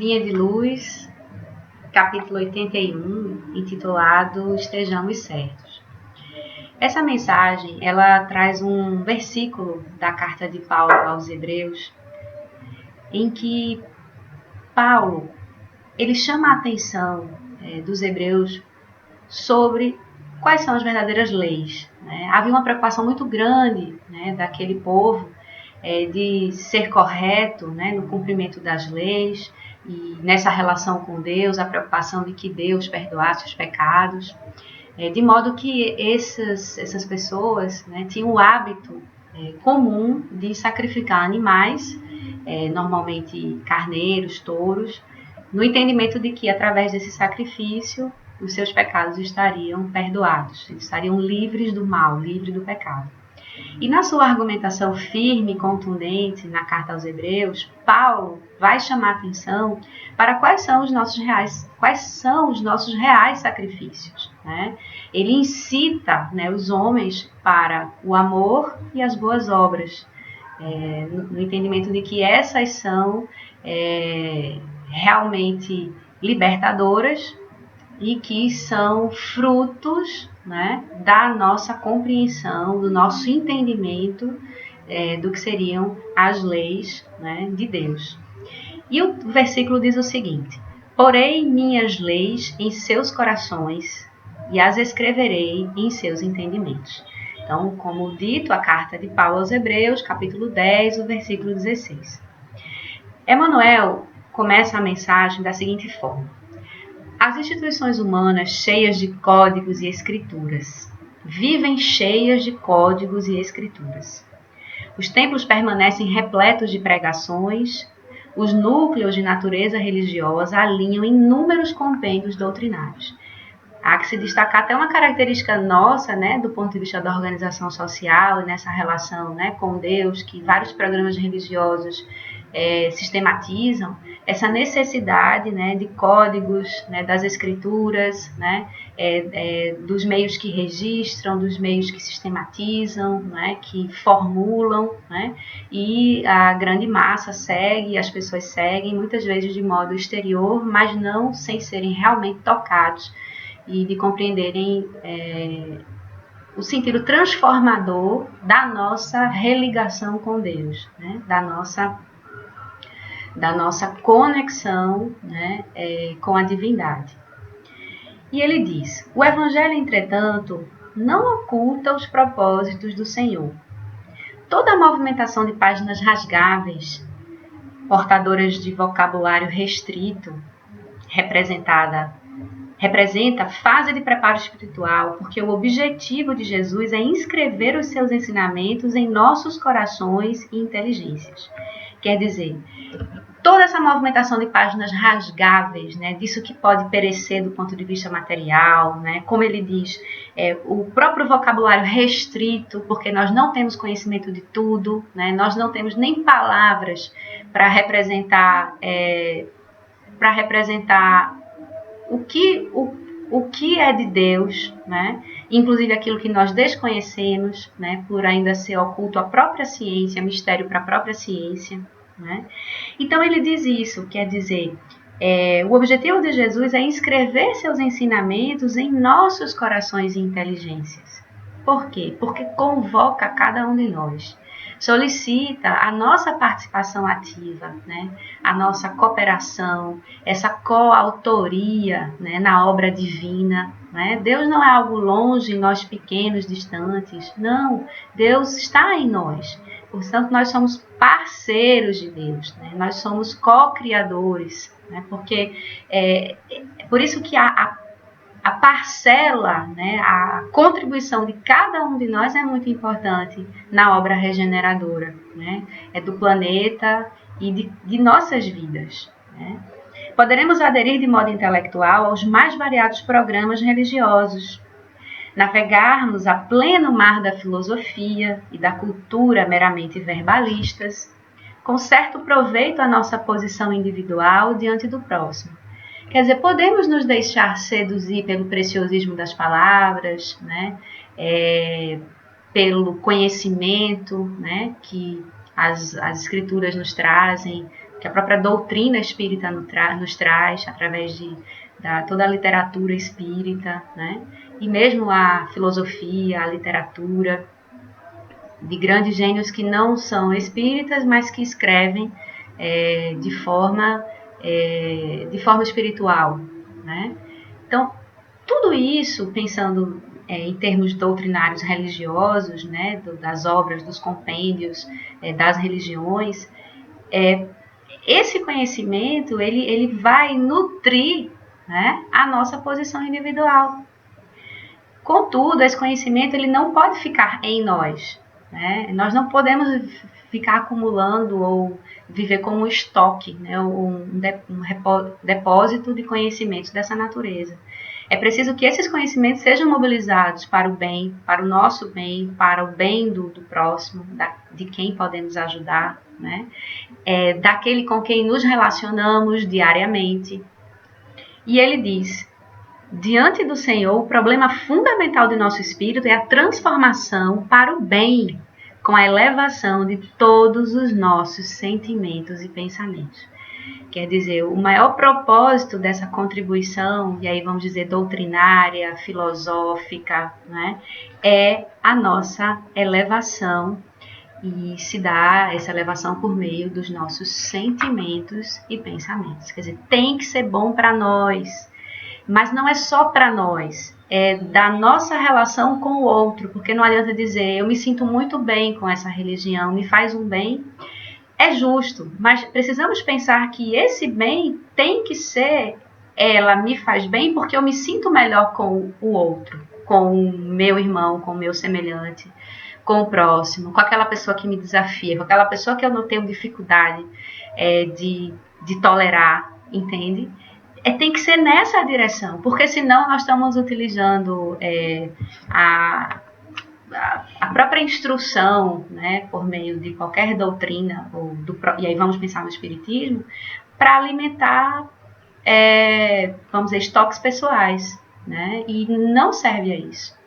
Vinha de Luz, capítulo 81, intitulado Estejamos Certos. Essa mensagem, ela traz um versículo da carta de Paulo aos Hebreus, em que Paulo, ele chama a atenção dos hebreus sobre quais são as verdadeiras leis. Havia uma preocupação muito grande daquele povo de ser correto no cumprimento das leis e nessa relação com Deus, a preocupação de que Deus perdoasse os pecados, de modo que essas pessoas tinham o hábito comum de sacrificar animais, normalmente carneiros, touros, no entendimento de que através desse sacrifício os seus pecados estariam perdoados, eles estariam livres do mal, livres do pecado. E na sua argumentação firme e contundente na carta aos Hebreus, Paulo vai chamar atenção para quais são os nossos reais sacrifícios. Ele incita os homens para o amor e as boas obras, no entendimento de que essas são realmente libertadoras e que são frutos da nossa compreensão, do nosso entendimento do que seriam as leis de Deus. E o versículo diz o seguinte: porei minhas leis em seus corações e as escreverei em seus entendimentos. Então, como dito, a carta de Paulo aos Hebreus, capítulo 10, o versículo 16. Emmanuel começa a mensagem da seguinte forma: as instituições humanas cheias de códigos e escrituras vivem cheias de códigos e escrituras. Os templos permanecem repletos de pregações, os núcleos de natureza religiosa alinham inúmeros compêndios doutrinários. Há que se destacar até uma característica nossa, do ponto de vista da organização social e nessa relação com Deus, que vários programas religiosos sistematizam, essa necessidade de códigos, das escrituras, dos meios que registram, dos meios que sistematizam, que formulam, e a grande massa segue, as pessoas seguem, muitas vezes de modo exterior, mas não sem serem realmente tocados e de compreenderem o sentido transformador da nossa religação com Deus, da nossa conexão com a divindade. E ele diz: o Evangelho, entretanto, não oculta os propósitos do Senhor. Toda a movimentação de páginas rasgáveis, portadoras de vocabulário restrito, representa fase de preparo espiritual, porque o objetivo de Jesus é inscrever os seus ensinamentos em nossos corações e inteligências. Quer dizer, toda essa movimentação de páginas rasgáveis, disso que pode perecer do ponto de vista material, como ele diz, o próprio vocabulário restrito, porque nós não temos conhecimento de tudo, nós não temos nem palavras para representar o que é de Deus, inclusive aquilo que nós desconhecemos, por ainda ser oculto à própria ciência, mistério para a própria ciência. Então ele diz isso, quer dizer, o objetivo de Jesus é inscrever seus ensinamentos em nossos corações e inteligências. Por quê? Porque convoca cada um de nós, solicita a nossa participação ativa, a nossa cooperação, essa coautoria na obra divina. Deus não é algo longe, nós pequenos, distantes. Não, Deus está em nós. Portanto, nós somos parceiros de Deus, nós somos co-criadores, porque por isso que a parcela, a contribuição de cada um de nós é muito importante na obra regeneradora, do planeta e de nossas vidas. Poderemos aderir de modo intelectual aos mais variados programas religiosos, navegarmos a pleno mar da filosofia e da cultura meramente verbalistas, com certo proveito à nossa posição individual diante do próximo. Quer dizer, podemos nos deixar seduzir pelo preciosismo das palavras, pelo conhecimento que as escrituras nos trazem, que a própria doutrina espírita nos traz, através de toda a literatura espírita, né? E mesmo a filosofia, a literatura, de grandes gênios que não são espíritas, mas que escrevem de forma espiritual, né? Então, tudo isso, pensando em termos doutrinários religiosos, né, das obras, dos compêndios, das religiões, esse conhecimento ele vai nutrir, né, a nossa posição individual. Contudo, esse conhecimento ele não pode ficar em nós, né? Nós não podemos ficar acumulando ou viver como um estoque, né, um depósito de conhecimentos dessa natureza. É preciso que esses conhecimentos sejam mobilizados para o bem, para o nosso bem, para o bem do próximo, de quem podemos ajudar, né? Daquele com quem nos relacionamos diariamente. E ele diz: diante do Senhor, o problema fundamental de nosso espírito é a transformação para o bem, com a elevação de todos os nossos sentimentos e pensamentos. Quer dizer, o maior propósito dessa contribuição, e aí vamos dizer doutrinária, filosófica, né, é a nossa elevação, e se dá essa elevação por meio dos nossos sentimentos e pensamentos. Quer dizer, tem que ser bom para nós, mas não é só para nós, é da nossa relação com o outro, porque não adianta dizer, eu me sinto muito bem com essa religião, me faz um bem. É justo, mas precisamos pensar que esse bem tem que ser, ela me faz bem porque eu me sinto melhor com o outro, com o meu irmão, com o meu semelhante, com o próximo, com aquela pessoa que me desafia, com aquela pessoa que eu não tenho dificuldade de tolerar, entende? Tem que ser nessa direção, porque senão nós estamos utilizando a própria instrução, né, por meio de qualquer doutrina, e aí vamos pensar no espiritismo, para alimentar, vamos dizer, estoques pessoais, né, e não serve a isso.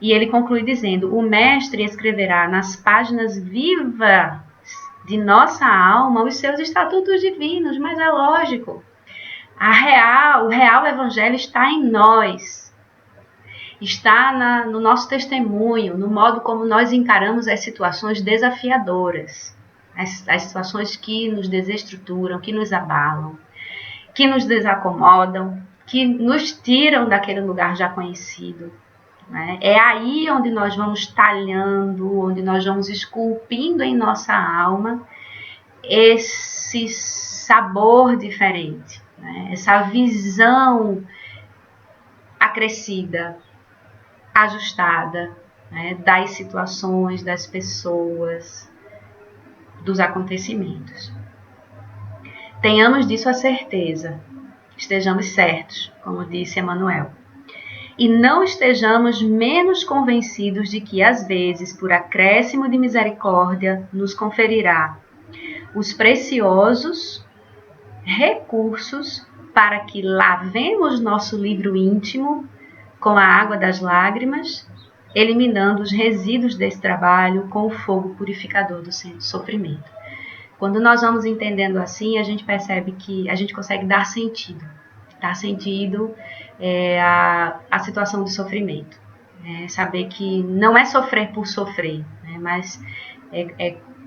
E ele conclui dizendo: o mestre escreverá nas páginas vivas de nossa alma os seus estatutos divinos, mas é lógico, o real evangelho está em nós. Está no nosso testemunho, no modo como nós encaramos as situações desafiadoras, as situações que nos desestruturam, que nos abalam, que nos desacomodam, que nos tiram daquele lugar já conhecido, né? É aí onde nós vamos talhando, onde nós vamos esculpindo em nossa alma esse sabor diferente, né? Essa visão acrescida, ajustada, né, das situações, das pessoas, dos acontecimentos. Tenhamos disso a certeza, estejamos certos, como disse Emmanuel, e não estejamos menos convencidos de que, às vezes, por acréscimo de misericórdia, nos conferirá os preciosos recursos para que lavemos nosso livro íntimo com a água das lágrimas, eliminando os resíduos desse trabalho com o fogo purificador do sofrimento. Quando nós vamos entendendo assim, a gente percebe que a gente consegue dar sentido à situação de sofrimento. Saber que não é sofrer por sofrer, né, mas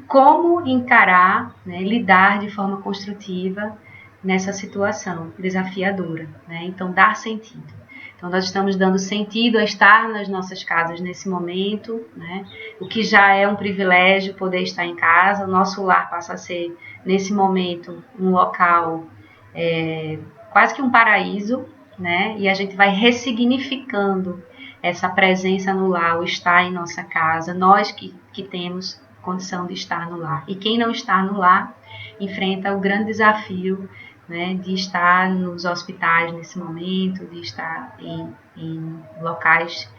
como encarar, né, lidar de forma construtiva nessa situação desafiadora, né? Então, dar sentido. Então, nós estamos dando sentido a estar nas nossas casas nesse momento, né? O que já é um privilégio poder estar em casa. O nosso lar passa a ser, nesse momento, um local quase que um paraíso, né? E a gente vai ressignificando essa presença no lar, o estar em nossa casa, nós que temos condição de estar no lar. E quem não está no lar enfrenta o grande desafio, né, de estar nos hospitais nesse momento, de estar em locais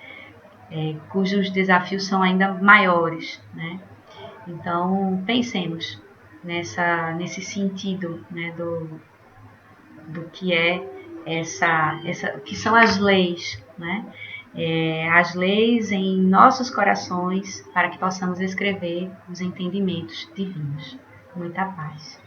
cujos desafios são ainda maiores, né? Então, pensemos nesse sentido, né, do que é que são as leis, né? As leis em nossos corações para que possamos escrever os entendimentos divinos. Muita paz.